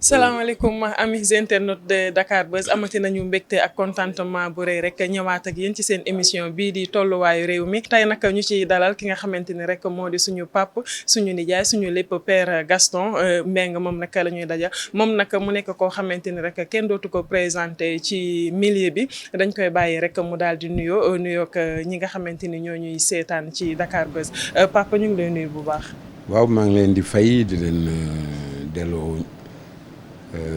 salaamaaleykum amis internautes de Dakar Buzz amati nañu mbégte ak contentement bu rëy rek ñëwaat ak yéen ci seen émission bii di tolluwaayu réew mi tey nag ñu ci dalal ki nga xamante ni rek moo di suñu pap suñu nijaay suñu lépp père Gaston Mbengue moom nag la ñuy daja moom nag mu nekk koo xamante ni rek kenn dootu ko présenté ci milieu bi dañ koy bàyyi rek mu daal di nuyoo ñi nga xamante ni ñoo ñuy seetaan ci Dakar Buzz papa ñu ngi lay nuyu bu baax. waaw maa ngi leen di fay di leen delloo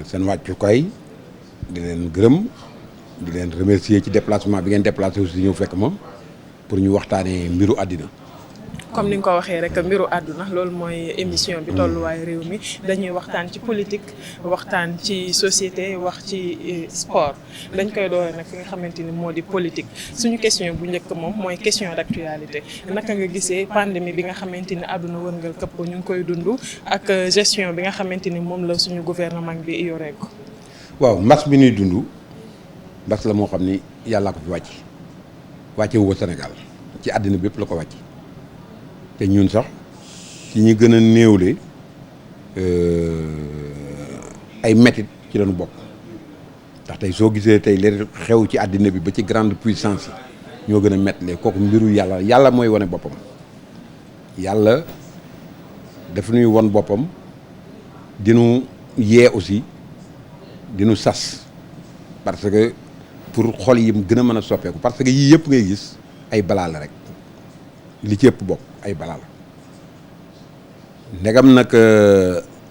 seen wàccukaay di leen gërëm di leen remercier ci déplacement bi ngeen déplacé aussi ñëw fekk ma pour ñu waxtaanee mbiru àddina. comme ni nga ko waxee rek mbiru àdduna loolu mooy émission bi tolluwaayu réew mi dañuy waxtaan ci politique waxtaan ci société wax ci sport dañ koy doore nag fi nga xamante ni moo di politique suñu question bu njëkk moom mooy question d'actualité naka nga gisee pandémie bi nga xamante ni àdduna wërngal këpp ñu ngi koy dund ak gestion bi nga xamante ni moom la suñu gouvernement bi yoree ko. waaw mbas bi ñuy dund mbas la moo xam ni yàllaa ko fi wàcce wu ko Sénégal ci àddina bépp la ko wàcc. te ñun sax ci ñi gën a néewle ay métit ci lañu bokk ndax tey soo gisee tey leen xew ci àddina bi ba ci grande puissance yi ñoo gën a méttilee kooku mbiru yàlla mooy wane boppam yàlla daf ñuy won boppam dinu yee aussi dinu sas parce que pour xol yi gën a mën a soppeeku parce que yii yëpp ngay gis ay balaa la rek li ci ëpp bokk ay balaa la ndegam nag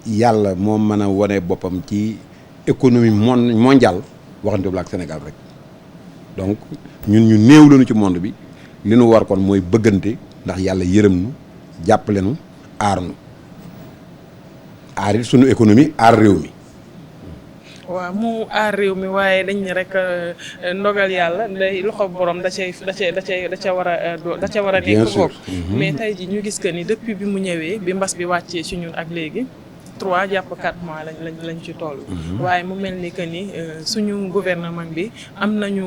yàlla moo mën a wane boppam ci économie mondiale waxante bu ak Sénégal rek donc ñun ñu néew lañu ci monde bi li nu war kon mooy bëggante ndax yàlla yërëm nu jàppale nu aar nu aar it sunu économie aar réew mi. waaw mu aar réew mi waaye dañ ne rek ndogal yàlla day loxo borom da ca war a nekk bopp mais tey ji ñu gis que ni depuis bi mu ñëwee bi mbas bi wàccee ci ñun ak léegi 3 jàpp 4 mois lañ ci toll waaye mu mel ni que ni suñu gouvernement bi am nañu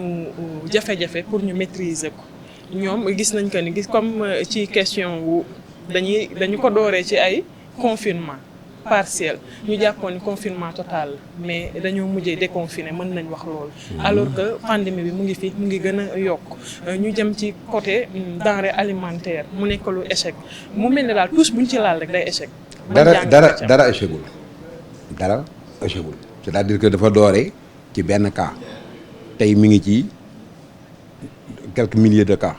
jafe-jafe pour ñu maîtriser ko ñoom gis nañ que ni comme ci question wu dañu ko dooree ci ay confinement partiel ñu jàppoon ni confinement total mais dañoo mujjee déconfiné mën nañ wax loolu alors que pandémie bi mu ngi fi mu ngi gën a yokk ñu jëm ci côté denrée alimentaire mu nekk lu échec mu mel ne daal tous buñ ci laal rek day échec. dara échecul c'est-à-dire que dafa doore ci benn cas tey mi ngi ci quelques milliers de cas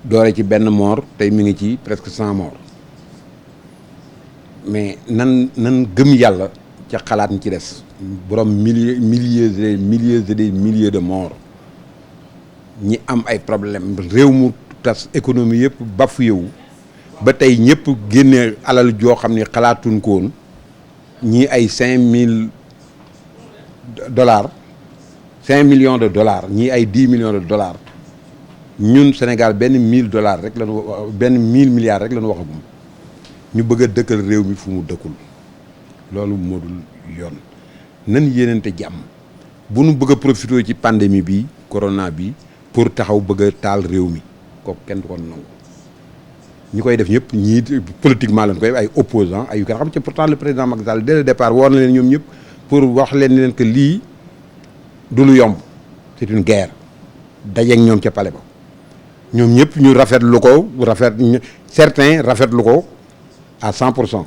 doore ci benn mort tey mi ngi ci presque 100 morts. mais nan gëm yàlla ca xalaat ñi ci des borom milliers et des milliers de morts ñi am ay problème réew mu tas économie yëpp bafoué wu ba tey ñëpp génnee alal joo xam ne xalaatuñ ko woon ñii ay 5 millions de dollars ñii ay 10 millions de dollars ñun Sénégal benn 1000 dollars rek lañu benn 1000 milliards rek lañu waxagum. ñu bëgg a dëkkal réew mi fu mu dëkkul loolu moo dul yoon nan yéenante jàmm bu nu bëgg a profité ci pandémie bi corona bi pour taxaw bëgg a taal réew mi kooku kenn du ko nangu ñi koy def ñëpp ñii politiquement lañ koy ay opposants ay yu kenn xam ci pourtant le président Macky Sall dès le départ war na leen ñoom ñëpp pour wax leen ni leen que lii du lu yomb c'est une guerre dajeeg ñoom ca palais ba ñoom ñëpp ñu rafetlu ko certains rafetlu ko à 100%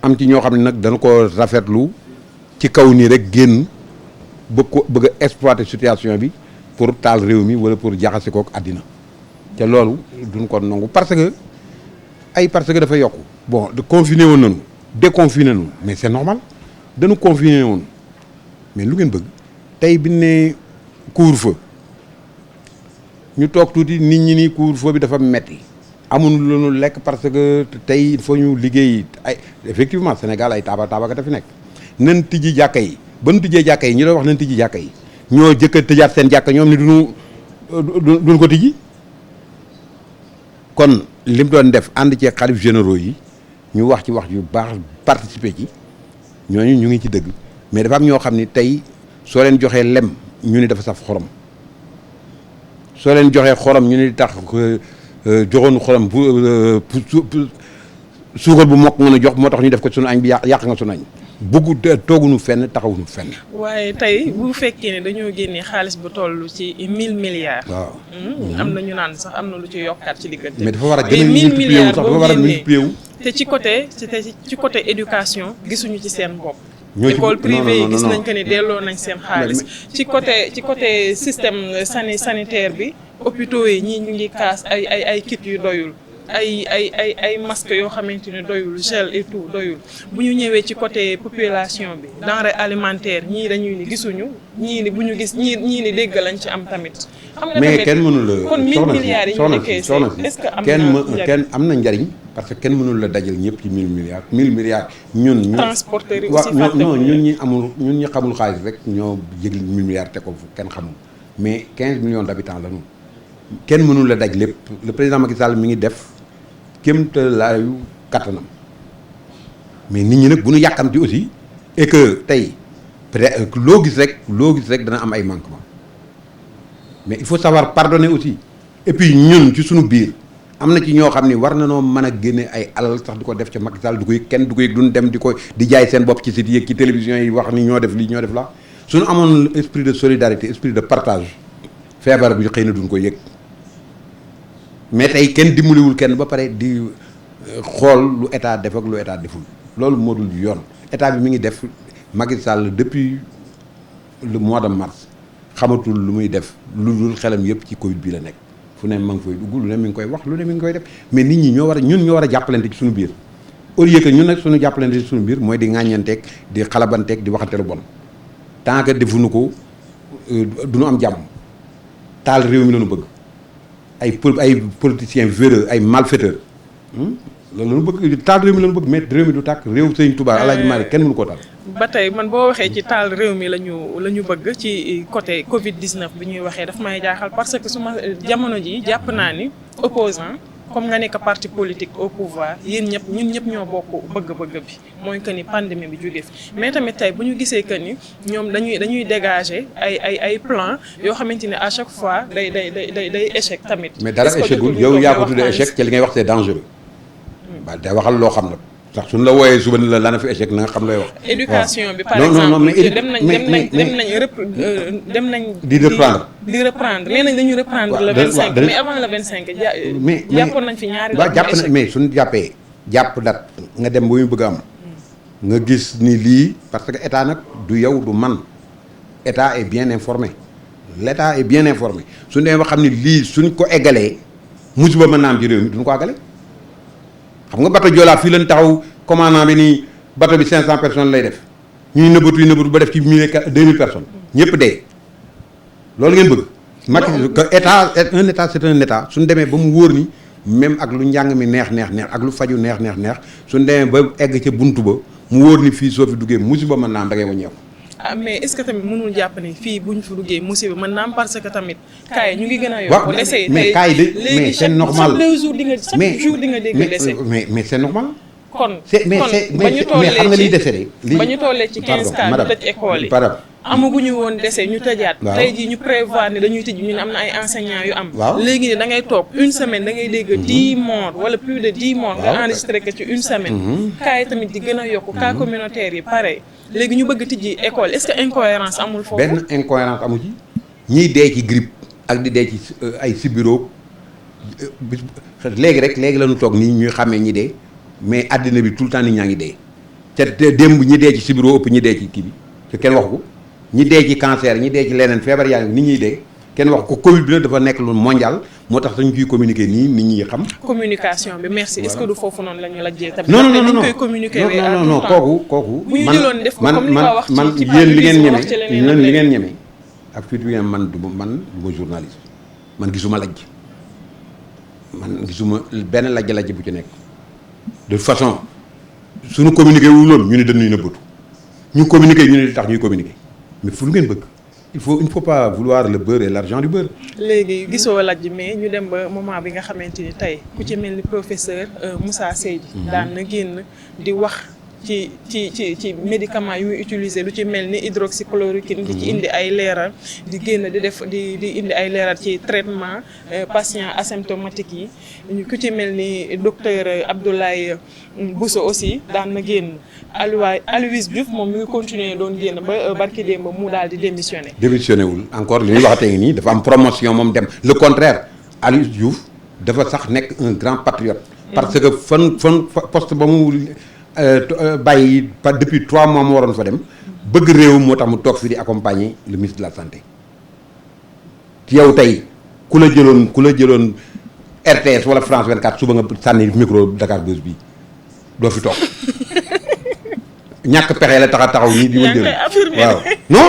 am ci ñoo xam ne nag dana ko rafetlu ci kaw nii rek génn bëgg a exploiter situation bi pour taal réew mi wala pour jaxase kook àddina te loolu duñ ko nangu parce que dafa yokku bon de confiné woon nañu déconfiné nañu mais c'est normal dañu confiné woon mais lu ngeen bëgg tey bi ne couvre-feu ñu toog tuuti nit ñi ni couvre-feu bi dafa metti amuñu lu ñu lekk parce que tey il faut ñu liggéey ay effectivement Sénégal ay taabaka dafa nekk nan tijji jàkka yi ba nu tijjee jàkka yi ñi doon wax nan tijji jàkka yi ñoo jëkk a tëjaat seen jàkka ñoom ni duñu ko tijji kon lim doon def ànd ci xalif généraux yi ñu wax ci wax yu baax participer ci ñooñu ñu ngi ci dëgg mais dafa am ñoo xam ni tey soo leen joxee lem ñu ni dafa saf xorom soo leen joxee xorom ñu ni tax joxoon xorom suukar bu mokk nga a jox moo tax ñu def ko sunu añ bi yàq nga sunu añ bëggu tooguñu fenn taxawuñu fenn. waaye tey bu fekkee ne dañoo génnee xaalis bu toll ci 1000 milliards. waaw am na ñu naan sax am na lu ci yokkaat ci diggante. mais dafa war a gën a multiplier wu sax dafa war a multiplier wu. te ci côté éducation gisuñu ci seen bopp. école privée yi gis nañ que ni delloo nañ seen xaalis. ci côté système sanitaire bi hôpitaux yi ñii ñu ngi kaas ay kit yu doyul. ay masques yoo xamante ne doyul gel et tout doyul bu ñu ñëwee ci côté population bi denrée alimentaire ñii dañuy ni gisuñu ñii ni bu ñu gis ñii ni dégg lañ ci am tamit. xam nga mais kenn mënul la kon 1000 milliards yi ñu nekkee est-ce que kenn am na njariñ parce que kenn mënul la dajal ñëpp ci 1000 milliards 1000 milliards ñun. transporteurs yi aussi non ñun ñi xamul xaalis rek ñoo yëgli 1000 milliards te ko fu kenn xamul mais 15 millions d'habitants la ñu kenn mënul la daj lépp le président Macky Sall mi ngi def. kéemtalaayu kattanam mais nit ñi nag bu ñu yàkkamti aussi et que tey peut-être loo gis rek dana am ay manquements mais il faut savoir pardonner aussi et puis ñun ci suñu biir am na ci ñoo xam ni war na noo mën a génne ay alal sax di ko def ca Macky Sall du ko yëg kenn du ko yëg duñ dem di jaay seen bopp ci site yi ci télévision yi wax ni ñoo def lii ñoo def la suñu amoon esprit de solidarité esprit de partage feebar bi xëy na duñ ko yëg. mais tey kenn dimbaliwul kenn ba pare di xool lu état def ak lu état deful loolu moo dul yoon état bi mi ngi def Macky Sall depuis le mois de mars xamatul lu muy def lu dul xelam yëpp ci Covid bi la nekk fu ne ma ngi fay dugg lu ne mi ngi koy wax lu ne mi ngi koy def mais nit ñi ñoo war a jàppalante ci suñu biir au lieu que ñun nag suñu jàppalante ci suñu biir mooy di ŋàññanteeg di xalabanteeg di waxante lu bon tant que defuñu ko du ñu am jàmm taal réew mi la ñu bëgg. ay politiciens véreux ay malfaiteurs loolu la ñu bëgg taal réew mi la ñu bëgg mais réew mi du tàkk réew Sëñ Touba Alaaji Maalik kenn mënu koo taal. ba tey man boo waxee ci taal réew mi la ñu bëgg ci côté Covid 19 bi ñuy waxee daf may jaaxal parce que suma jamono ji jàpp naa ni opposant comme nga nekk parti politique au pouvoir ñun ñëpp ñoo bokk bëgg-bëgg bi mooy que ni pandémie bi jógee fi mais tamit tey bu ñu gisee que ni ñoom dañuy dégager ay plan yoo xamante ni à chaque fois day échec tamit. mais dara échecul yow yaa ko tuddee échec ci li ngay wax c'est dangereux. ba day waxal loo xam nag sax suñu la wooyee suba ni la lana fi échec na nga xam lay wax. éducation bi par exemple dem nañ di reprendre nee nañ dañu reprendre le 25 mais avant le 25 mais jàppoon nañ fi ñaari waaw jàpp na mais suñu jàpp dat nga dem ba muy bëgg a am nga gis ni lii parce que état nag du yow du man état est bien informé l'état est bien informé suñu demee ba xam ni lii suñ ko eggalee musiba mën naa am ci réew mi duñ ko àggale xam nga bateau Joola fii lañ taxaw commandant bi nii bateau bi 500 personnes lay def ñuy nëbbatu ba def ci 2000 personnes ñëpp dee loolu ngeen bëgg. Macky que état un état c'est un état suñu demee ba mu wóor ni même ak lu njàng mi neex ak lu faju neex suñu demee ba egg ca buntu ba mu wóor ni fii soo fi duggee musiba mën naa am da ngay wàññeeku. mais est-ce que tamit mënul jàpp ni fii buñ fi duggee musiba mën naa am parce que tamit cas yi ñu ngi gën a yokk. décès mais cas yi mais c'est normal chaque jour di nga dégg décès. mais c'est normal. kon mais xam nga liy décédé. ba ñu tollee ci 15 cas ñu tëj école yi. amaguñu woon décès ñu tëjaat. tey jii ñu prévoir ne dañuy tëj ñu ne am na ay enseignants yu am. léegi da ngay toog une semaine da ngay dégg 10 morts wala plus de 10 morts. nga enregistré que ci une semaine. cas yi tamit di gën a yokk cas communautaire yi pareil. léegi ñu bëgg tijji école est-ce que incohérence amul foofu. benn incohérence amu ci ñiy dee ci grippe ak di dee ci ay sibiro léegi la ñu toog nii ñuy xàmmee ñi dee mais àddina bi tout le temps nit ñaa ngi dee te démb ñi dee ci sibiro ëpp ñi dee ci kii bi te kenn waxu ko ñi dee ci cancer ñi dee ci leneen feebar yaa ngi nit ñuy dee kenn wax ko Covid bi nag dafa nekk lu mondial moo tax dañu ciy communiquer nii nit ñi xam. communication bi merci est-ce que du foofu noonu la ñu lajjee tamit. non dañ koy communiquer non kooku. bu ñu jëloon def ko comme li nga wax ci man yéen li ngeen ñeme ak fit bi ngeen man du ma journaliste man gisuma lajj man gisuma benn lajj bu ci nekk de toute façon suñu communiquer wu loolu ñu ne dañuy nëbbatu ñu communiquer ñu ne li tax ñuy communiquer mais fu ngeen bëgg. il ne faut pas vouloir le beurre et l'argent du beurre. léegi gisoo lajj mais ñu dem ba moment bi nga xamante ni tey ku ci mel ni professeur Moussa Seydi daan na génn di wax ci médicaments yu muy utiliser lu ci mel ni hydroxychloroquine di ci indi ay leeral di génn di indi ay leeral ci traitement patient asymptomatique yi ku ci mel ni docteur Abdoulaye Bousso aussi daan na génn Aloyse Diouf moom mi ngi continuer doon génn ba barki démb mu daal di démissionné wul encore li ñuy waxatee ngi nii dafa am promotion moom dem le contraire Aloyse Diouf dafa sax nekk un grand patriote parce que fan poste ba mu bàyyi depuis 3 mois mu waroon fa dem bëgg réew moo tax mu toog fi di accompagner le ministre de la santé yow tey ku la jëloon RTS wala France 24 suba nga sànni micro Dakar Buzz bi doo fi toog ñàkk pexe la taxaw nii di ma jël waaw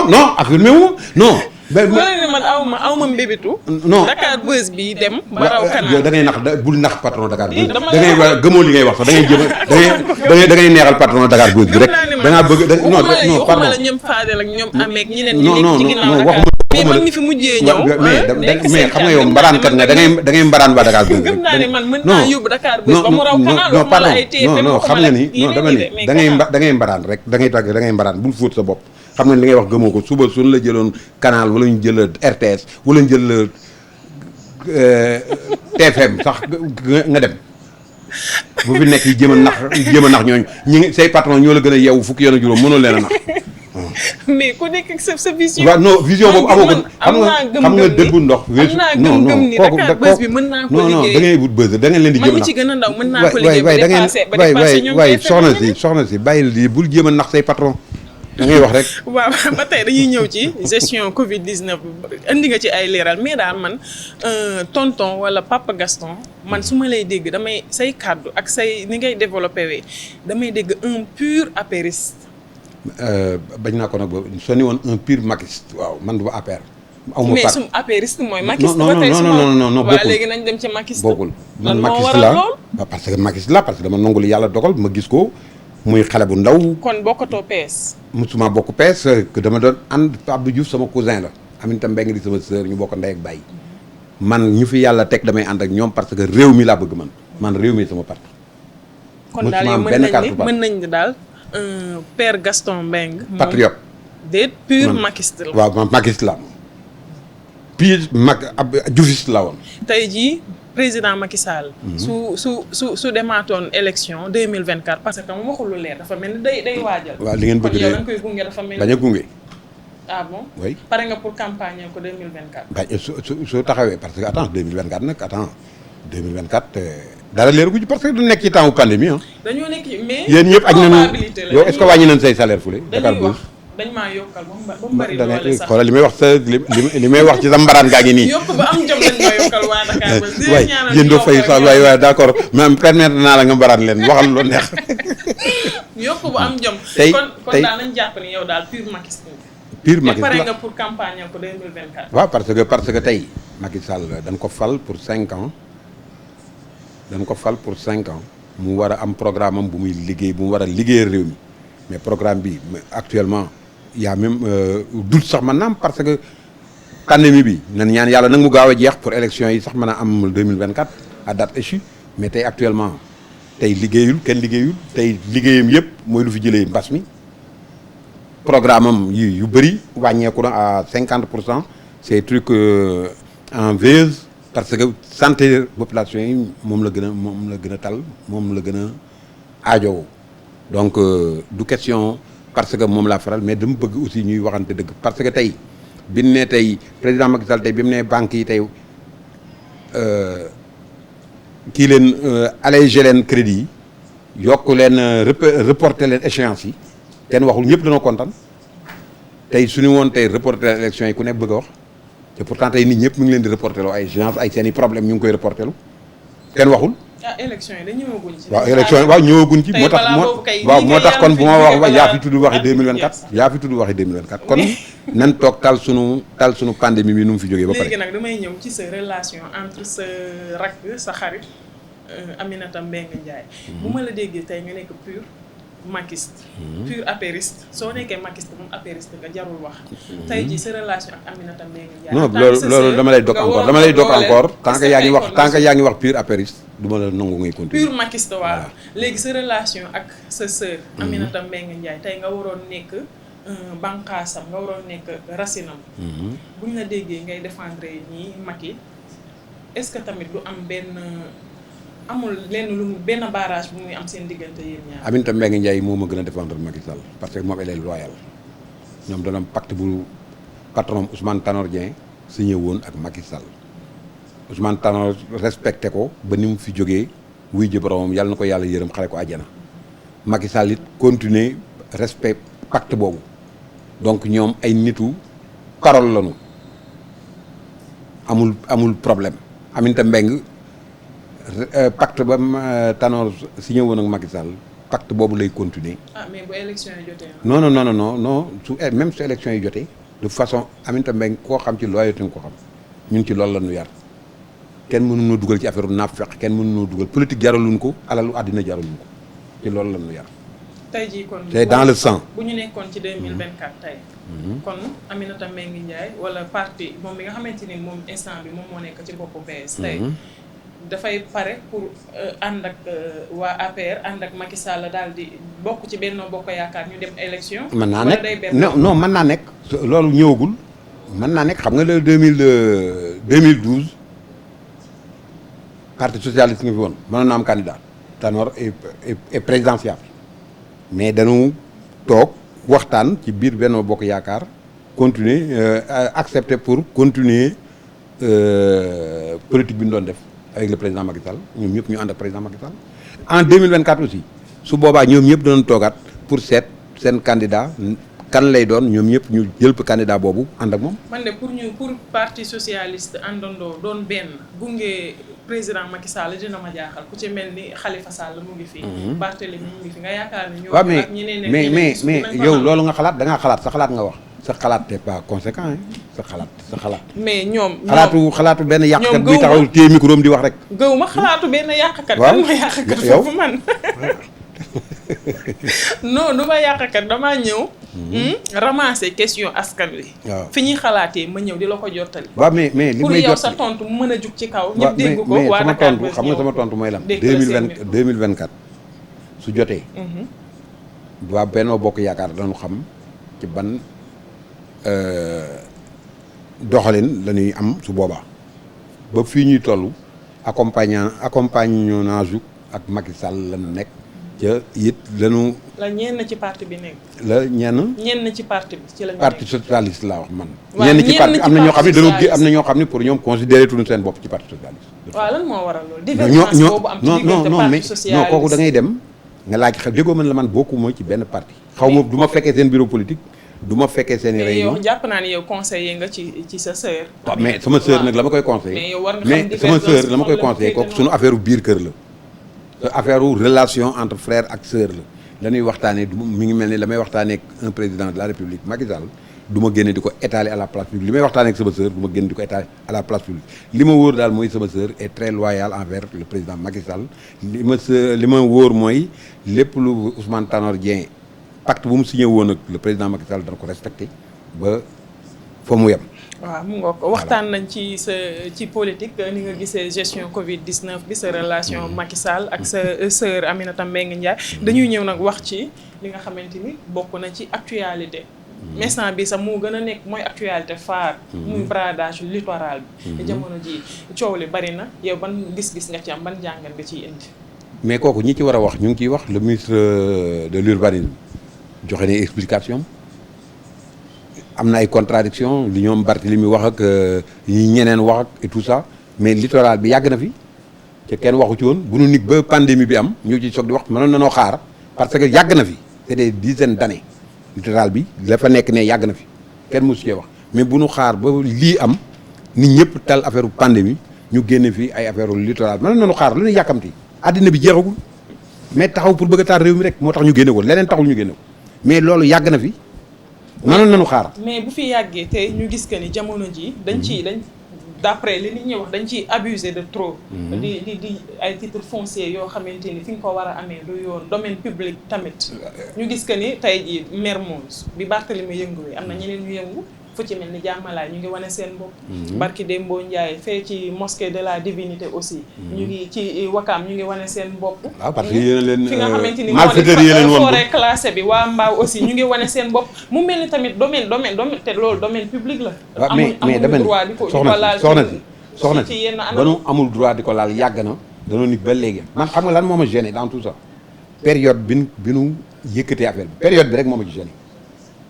non affirmé wu non man aw ma mbébitu non Dakar Buzz bi dem ba raw kanam yow da ngay nax bul nax patron Dakar Buzz da ngay gëmoo li ngay wax sax da ngay jëm da ngay neexal patron Dakar Buzz bi rek da ngaa bëgg non pardon la ñoom Fadel ak ñoom Amek ñeneen non waxuma mais man mi fi mujjee ñëw mais xam nga yow mbaraankat nga da ngay mbaraan ba Dakar Buzz gëm naa ne man mën naa yóbbu Dakar Buzz ba mu raw kanam non pardon non xam nga ni non dama ni da ngay mbaraan rek da ngay mbaraan bul fóot sa bopp xam nga li ngay wax gëmoo ko suba suñu la jëloon canal wala ñu jël RTS wala ñu jël TFM sax nga dem bu fi nekk yi jéem a nax ñooñu ñi say patron ñoo la gën a yeewu fukki yoon ak juróom mënoo leen a nax mais ku nekk ak sa vision. waaw non vision boobu amoo ko xam nga dëgg bu ndox. non Dakar Buzz bi mën naa ko liggéey non da ngay wut buzz da ngeen leen di jëm a nax man mi ci gën a ndaw mën naa ko liggéey ba dépassé ñoom waay soxna si bàyyil di bul jéem a nax say patron da ngay wax rek. waaw ba tey dañuy ñëw ci gestion Covid 19 indi nga ci ay leeral mais daal man tonton wala papa Gaston man su ma lay dégg damay say kàddu ak say ni ngay développé wee damay dégg un pur apériste. bañ naa ko nag ba soo ni woon un pur makiste waaw man du ma APR. amuma mais su apériste mooy. makiste non non bokkul léegi nañ dem ci makiste. bokkul man makiste la parce que makiste la parce que dama nangu li yàlla dogal ma gis ko muy xale bu ndaw. kon bokkatoo PS. musuma bokk PS que dama doon ànd Abdou Diouf sama cousin la Aminata Mbengue di sama sœur ñu bokk ndey ak baay man ñu fi yàlla teg damay ànd ak ñoom parce que réew mi laa bëgg man réew mi sama parti. kon daal yow mën nañ daal. Père Gaston Mbengue. patriote. déet pur makiste la. waaw man makiste la ab Dioufiste la woon. tey jii président Macky Sall. su demaatoon élection 2024 parce que mu waxul lu leer dafa mel ni day waajal. waaw li ngeen bëgg de kon yow da nga koy gunge dafa mel ni bañ a gunge. ah bon oui pare nga pour campagne ko 2024. bañ su taxawee parce que attends 2024 nag 2024. dara leer gu ci parce que du nekk ci temps pandémie ah. dañoo nekk mais. yéen ñëpp aj nañu yow est-ce que wàññi nañ say salaire fule. Dakar Buzz dañ maa yokkal ba mu bari doole sax xoolal li may wax sa li may wax ci sa mbaraan gaa ngi nii. yokk ba am jom lañ ma yokkal waa Dakar Buzz. waay yéen doo fay sax waay d'accord mais permettre naa la nga mbaraan leen waxal lu neex. yokk ba am jom. tey kon daal nañ jàpp ni yow daal pur makiste. pur makiste pare nga pour campagne ko 2024. waaw parce que tey Macky Sall dañ ko fal pour 5 ans. dañ ko fal pour 5 ans mu war a am programme am bu muy liggéey bu mu war a liggéeyal réew mi mais programme bi actuellement y a même doute sax mën na am parce que pandémie bi nan ñaan yàlla nag mu gaaw a jeex pour élection yi sax mën a am 2024 à date échue mais tey actuellement tey kenn liggéeyul tey liggéeyam yëpp mooy lu fi jëlee mbas mi programme am yu bëri wàññeeku na à 50% ces trucs en veilleuse parce que santé population yi moom la gën a tal moom la gën a aajowoo donc du question parce que moom laa faral mais dama bëgg aussi ñuy waxante dëgg parce que tey bi mu ne tey président Macky Sall tey bi mu ne banques yi tey kii leen alléger leen crédit yi yokk leen reporter leen échéance yi kenn waxul ñëpp dañoo kontaan tey su ñu woon tey reporter leen élection yi ku nekk bëgg a wax. te pourtant tey nit ñëpp mu ngi leen di reporté lu ay gens ay seen i problème ñu ngi koy reporté lu kenn waxul. élection yi dañu ñëwaguñ ci. waaw élection yi waaw ñëwaguñ ci. moo tax kon bu ma wax yaa fi tudd waxi 2024. yaa fi tudd waxi 2024 kon nan toog tal sunu pandémie bi nu mu fi jógee ba pare. léegi nag damay ñëw ci sa relation entre sa rakk sa xarit Aminata Mbengue Ndiaye. bu ma la déggee tey nga nekk pur makiste pur apériste soo nekkee makiste moom apériste nga jarul wax tey jii sa relation ak Aminata Mbengue Ndiaye non loolu dama lay dog encore tant que yaa ngi wax pur apériste du ma la nangu ngay continuer pur makiste waaw léegi sa relation ak sa sœur Aminata Mbengue Ndiaye tey nga waroon nekk banqaasam nga waroon nekk racinam buñ la déggee ngay défendre ñii Macky est-ce que tamit du am amul benn barrage bu muy am seen diggante yéen ñaar. Aminata Mbengue Ndiaye moo ma gën a défendre Macky Sall parce que moom elle est loyale ñoom dana am pacte bu patron Ousmane Tanor Dieng signé woon ak Macky Sall Ousmane Tanor respecté ko ba ni mu fi jógee wuy ji boromam yàlla na ko yàlla yërëm xare ko àjjana Macky Sall it continuer respect pacte boobu donc ñoom ay nitu parole lañu amul problème Aminata Mbengue pacte ba Tanor signé woon ak Macky Sall pacte boobu lay continuer. Mais bu élection yi jotee. non su même su élection yi jotee de façon Aminata Mbengue koo xam ci loyauté nga ko xam ñun ci loolu la ñu yar kenn mënuñoo dugal ci affaire naafeq kenn mënuñoo dugal politique jaraluñ ko alalu àddina jaraluñ ko ci loolu la ñu yar. tey jii kon c'est dans le sang. bu ñu nekkoon ci 2024 tey. kon Aminata Mbengue Ndiaye wala parti moom bi nga xamante ni moom instant bi moom moo nekk ci boppu PS. tey dafay pare pour ànd ak waa APR ànd ak Macky Sall daal di bokk ci Benno Bokk Yaakaar ñu dem élection. mën naa nekk non mën naa nekk. loolu ñëwagul mën naa nekk xam nga le 2012 parti socialiste nga fi woon mënoon na am candidat Tanor est présidentiable mais dañu toog waxtaan ci biir Benno Bokk Yaakaar continuer accepter pour continuer politique bi ñu doon def. avec le président Macky Sall ñoom ñëpp ñu ànd ak président Macky Sall en 2024 aussi su boobaa ñoom ñëpp danañ toogaat pour seet seen candidat kan lay doon ñoom ñëpp ñu jël candidat boobu ànd ak moom. man de pour parti socialiste àndandoo doon benn gunge président Macky Sall dina ma jaaxal ku ci mel ni Khalifa Sall mu ngi fi. Barthélémy mu ngi fi nga yaakaar ne ñoo ak ñeneen mais yow loolu nga xalaat da ngaa xalaat sa xalaat nga wax. sa xalaat t'es pas conséquent sa xalaat. mais ñoom xalaatu benn yàqkat buy taxaw téye micro di wax rek. gëw ma xalaatu benn yàqkat. waaw kan ma yàqkat foofu man. non du ma yàqkat damaa ñëw. ramasser question askan wi. waaw fi ñuy xalaatee ma ñëw di la ko jottali. waaw mais li pour may yow sa tontu mu mën a jug ci kaw. ñëpp dégg ko waa Dakar mais xam nga sama tontu mooy lan. 2024 su jotee. waa Benno Bokk Yaakaar dañu xam ci ban. doxalin la ñuy am su boobaa ba fii ñuy toll accompagnage ak Macky Sall lañu nekk ca it lañu. la ñenn ci parti bi nekk. la ñenn ci parti bi ci lañu nekk parti socialiste laa wax man. ñenn ci parti am na ñoo xam ne dañoo am na ñoo xam ne pour ñoom considéré tuñu seen bopp ci parti socialiste. waaw lan moo waral loolu. divergence boobu am ci diggante parti socialiste non kooku da ngay dem nga laaj xam déggoo man la man bokkuma ci benn parti. xaw ma du ma fekkee seen bureau politique. du ma fekkee seen i réunion yow jàpp naa ne yow conseiller nga ci sa sœur. waaw mais sama sœur nag la ma koy conseiller. mais yow war nga xam mais sama sœur la ma koy conseiller kooku suñu affaire biir kër la. affaire relation entre frère ak sœur la. la ñuy waxtaanee mi ngi mel ni la may waxtaanee ak un président de la république Macky Sall du ma génne di ko étaler à la place publique li may waxtaanee ak sama sœur du ma génne di ko étaler à la place publique li ma wóor daal mooy sama sœur est très loyale envers le président Macky Sall li ma wóor mooy lépp lu Ousmane Tanor Dieng. pacte bu mu signé woon ak le président Macky Sall dana ko respecté ba fa mu yem. waaw mu nga ko waxtaan nañ ci politique ni nga gisee gestion Covid 19 bi sa relation Macky Sall ak sa sœur Aminata Mbengue Ndiaye. dañuy ñëw nag wax ci li nga xamante ni bokk na ci actualité. instant bi sax moo gën a nekk mooy actualité phare. muy bradage littoral bi. jamono ji coow li bari na yow ban gis-gis nga ci am ban jàngat nga ciy indi. mais kooku ñi ci war a wax ñu ngi ciy wax le ministre de l'urbanisme joxe ne explication am na ay contradiction li ñoom Barthélémy wax ak ñi ñeneen wax ak et tout ça mais littoral bi yàgg na fi te kenn waxu ci woon bu nu nit ba pandémie bi am ñu ci soog di wax mënoon nanoo xaar parce que yàgg na fi c'est des dizaines d'années littoral bi la fa nekk ne yàgg na fi kenn mosu cee wax mais bu nu xaar ba lii am nit ñëpp tal affaire pandémie ñu génne fii ay affaire littoral mënoon nanoo xaar lu ñu yàkkamti àddina bi jeexagul mais taxaw pour bëgg a taal réew mi rek moo tax ñu génne ko leneen taxul ñu génne ko mais loolu yàgg na fi mënoon nañu xaar. mais bu fi yàggee tey ñu gis que ni jamono ji dañ d'après li nit ñi wax dañ ciy abuser de trop. di ay titres fonciers yoo xamante ni fi nga ko war a amee du yoon domaine public tamit. ñu gis que ni tey jii Mermoz bi Barthélemy yëngu am na ñeneen ñu yëngu fu ci mel ni Jàmmalaay ñu ngi wane seen bopp. Barki Dembo Ndiaye fee ci mosquée de la divinité aussi. ñu ngi ci Wakaam ñu ngi wane seen bopp. waaw parce que yéen leen fi nga xamante ni malfaiteurs yi leen woon forêt classée bi waa Mbaaw aussi ñu ngi wane seen bopp mu mel ni tamit domaine te loolu domaine public la. waaw mais dama ne soxna si yenn ba nu amul droit di ko laal yàgg na danoo nit ba léegi man xam nga lan moo ma gêné dans tout ça période bi nu yëkkatee affaire bi période bi rek moo ma ci gêné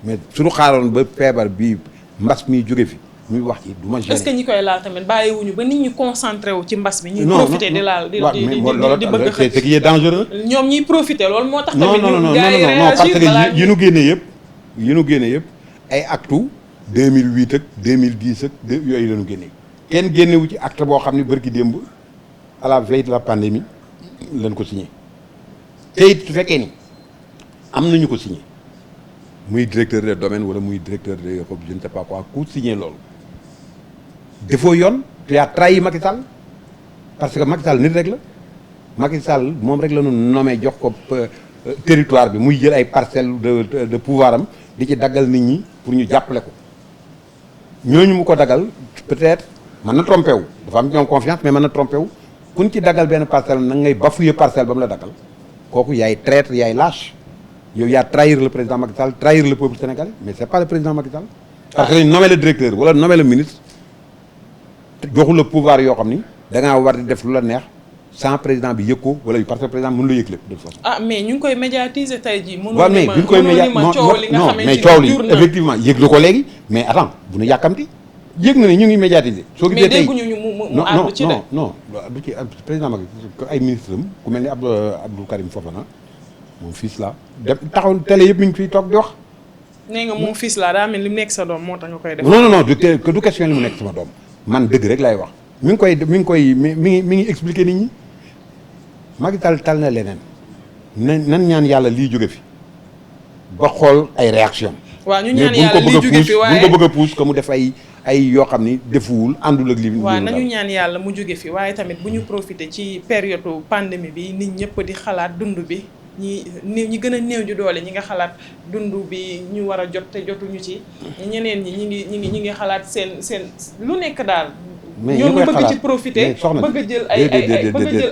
mais suñu xaaroon ba feebar bi mbas mi jóge fi muy wax ci du ma gêné. est-ce que ñi koy laal tamit bàyyiwuñu ba nit ñi concentré wu ci mbas mi. ñuy profité di laal di bëgg c'est ce qui est dangereux. ñoom ñiy profité loolu moo tax. non non non parce que yi nu génne yëpp ay actu 2008 ak 2010 ak yooyu la ñu génne. kenn génnewu ci acte boo xam ne bërki démb à la veille de la pandémie lañ ko signé te it su fekkee ni am nañu ko signé muy directeur des domaines wala muy directeur de je ne sais pas quoi ku signé loolu defoo yoon tu as trahi Macky Sall parce que Macky Sall nit rek la Macky Sall moom rek la ñu nommé jox ko territoire bi muy jël ay parcelles de pouvoir am di ci daggal nit ñi pour ñu jàppale ko ñooñu mu ko daggal peut-être mën na trompé wu dafa am ñoom confiance mais mën na trompé wu kuñ ci daggal benn parcelle na ngay bafouiller parcelle ba mu la daggal kooku yaay traître yaay lâche yow yaa trahir le président Macky Sall trahir le peuple sénégalais mais c'est pas le président Macky Sall parce que nommé le directeur wala nommé le ministre joxu la pouvoir yoo xam ni da ngaa war di def lu la neex sans président bi yëg ko wala parce que président mënu la yëg lépp de toute façon. ah mais ñu ngi koy médiatiser tey jii. waaw mais bi ñu koy non mais coow li effectivement yëg lu ko léegi mais attends bu nu yàkkamti yëg na ne ñu ngi médiatiser. soo gisee tey mais dégguñu mu àddu ci de. non du ci président Macky ay ministre am ku mel ni Abdou Karim Fofana moom fils la dem taxaw télé yëpp mi ngi fiy toog di wax. nee nga moom fils la daa mel li mu nekk sa doom moo tax nga koy def. non du question li mu nekk sama doom man dëgg rek laay wax mi ngi expliquer nit ñi Macky Sall tal na leneen nan ñaan yàlla lii jóge fi ba xool ay réaction waaw ñu ñaan yàlla lii jóge fi waaye buñ ko bëgg a pousse que mu def ay yoo xam ni defuwul àndul ak li. waaw nañu ñaan yàlla mu jóge fi waaye tamit bu ñu profité ci période pandémie bi nit ñëpp di xalaat dund bi ñi gën a néew ju doole ñi nga xalaat dund bi ñu war a jot te jotuñu ci ñeneen ñi ngi xalaat seen lu nekk daal. mais ñoom ñu bëgg ci profité bëgg a jël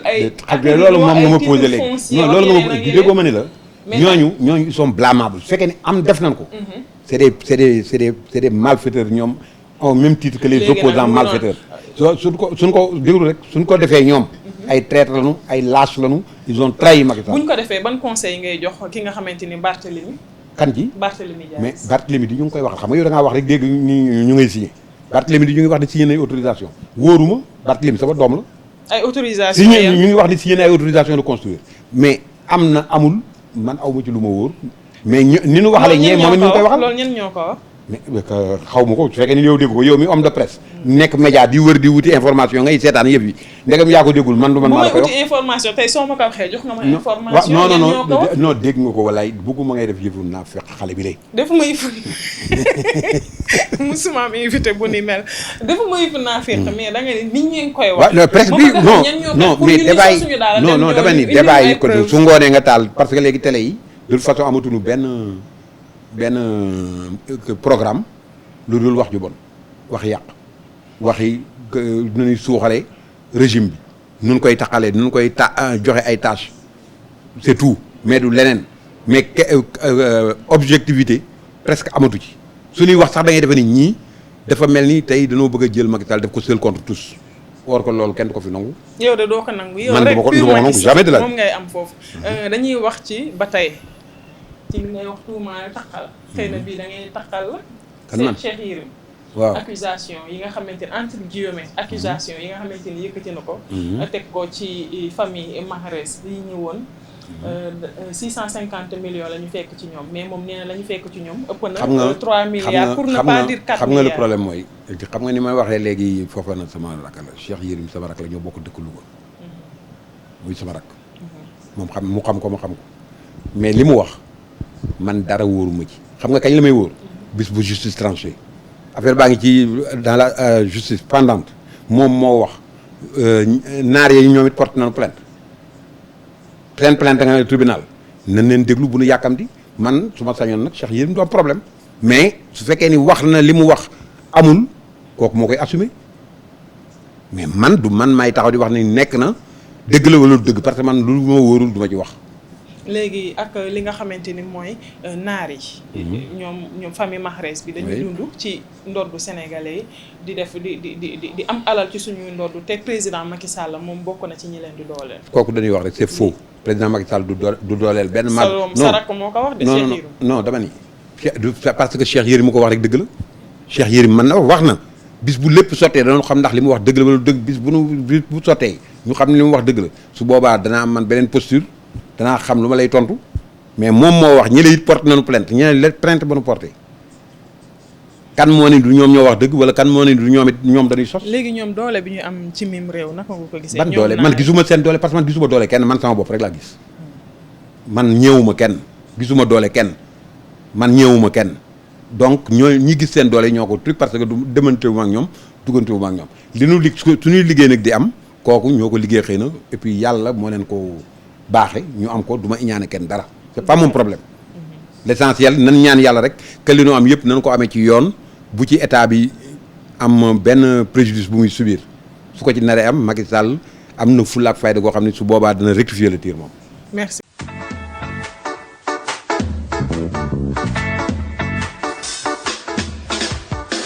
ay xam nga loolu moom nga ma posé léegi non loolu nga ma déggoo ma ni la ñooñu ils sont blâmables su fekkee ni am def nañ ko c'est des malfaiteurs ñoom au même titre que les opposants malfaiteurs suñ ko déglu rek suñ ko defee ñoom ay traîtres lañu ay lâches lañu ils ont trahi Macky Sall. buñ ko defee ban conseil ngay jox ki nga xamante ni Barthélemy kan ji Barthélemy Dias mais Barthélemy di ñu ngi koy waxal xam nga yow da ngaa wax rek dégg ñu ngay signé Barthélemy di ñu ngi wax di signé ay autorisation wóoruma Barthélemy sama doom la. ay autorisation signé ñu ngi wax di signé ay autorisation de construire mais am na amul man awma ci lu ma wóor mais ni ñu waxale ñee moom ñu ngi koy waxal loolu ñen ñoo ko wax. mais xaw ma ko su fekkee ni yow dégg ko yow mi homme de presse nekk média di wër di wuti information ngay seetaan yëpp yi ndegam yaa ko déggul man du man maa la koy wax bu may wuti information tey soo ma ko waxee jox nga ma information non dégg nga ko walaay bugguma ngay def yëfu naa fekk xale bi lay dafa ma yëfu musuma am invité bu ni mel dafa ma yëfu naa fekk mais da nga ni nit ñi ngi koy wax waaw presse bi non mais débat yi non dama ni débat yi ko su ngoonee nga taal parce que léegi télé yi de toute façon amatuñu benn programme lu dul wax ju bon wax yàq waxi nu ñuy suuxale régime bi nun koy taxalee nun koy joxe ay tâches c'est tout mais du leneen mais objectivité presque amatu ci su ñuy wax sax da ngay defe ni ñii dafa mel ni tey dañoo bëgg a jël Macky Sall def ko seul contre tous or ko loolu kenn du ko fi nangu. yow de doo ko nangu yow man rek du ma ko nangu jamais de la moom ngay am foofu dañuy wax ci ba tey ci li ngay wax tuumaale taxal xëy na bii da ngay taxal la. kan man Cheikh Yérim waaw accusation yi nga xamante ne entre guillemets accusation yi nga xamante ni yëkkati na ko. teg ko ci famille Mahrez yi ñëwoon. 650 millions la ñu fekk ci ñoom mais moom nee na la ñu fekk ci ñoom. ëpp na 3 milliards pour ne pas dire 4 milliards. xam nga le problème mooy xam nga ni may waxee léegi foofa na sama rakk la Cheikh Yérim sama rakk la ñoo bokk dëkk Louga. muy sama rakk. moom mu xam ko ma xam ko mais li mu wax. man dara wóoruma ci xam nga kañ la may wóor bis bu justice tranché affaire baa ngi ci dans la justice pendante moom moo wax naar yi ñoom it porté nañu plainte seen plainte nga tribunal nañ leen déglu bu nu yàkkamti man su ma sañoon nag Cheikh Yérim du am problème mais su fekkee ni wax na li mu wax amul kooku moo koy assumer mais man du man maay taxaw di wax ni nekk na dëgg la wala dëgg parce que man lu ma wóorul du ma ci wax. léegi ak li nga xamante ni mooy naar yi. ñoom famille Mahrez bi dañuy dund ci ndoddu sénégalais yi di def di am alal ci suñuy ndoddu te président Macky Sall moom bokk na ci ñi leen di dooleel. kooku dañuy wax rek c'est faux président Macky Sall du dooleel benn. non sa rakk moo ko wax de. Cheikh Yérim non dama ni. parce que Cheikh Yérim mu ko wax rek dëgg la Cheikh Yérim man na wax na bis bu lépp sottee danoon xam ndax li mu wax dëgg la wala dëgg bis bu sottee ñu xam ne li mu wax dëgg la su boobaa danaa am man beneen posture. danaa xam lu ma lay tontu mais moom moo wax ñi la it porté nañu plainte ñi la plainte ba nu porté kan moo ne du ñoom ñoo wax dëgg wala kan moo ne du ñoom it ñoom dañuy sos. léegi ñoom doole bi ñu am ci mim réew naka nga ko gisee. ban doole man gisuma seen doole parce que man gisuma doole kenn man sama bopp rek laa gis man ñeewuma kenn gisuma doole kenn man ñeewuma kenn donc ñi gis seen doole ñoo ko truc parce que du demantewuma ak ñoom duggantewuma ak ñoom li nu suñuy liggéey nag di am kooku ñoo ko liggéey xëy na et puis yàlla moo leen ko baaxe ñu am ko du ma iñaane kenn dara c'est pas mon problème l'essentiel nan ñaan yàlla rek que li noo am yëpp nan ko amee ci yoon bu ci état bi am benn préjudice bu muy subir su ko ci naree am Macky Sall am na fulla ak fayda goo xam ne su boobaa dina rectifier le tir moom. Merci.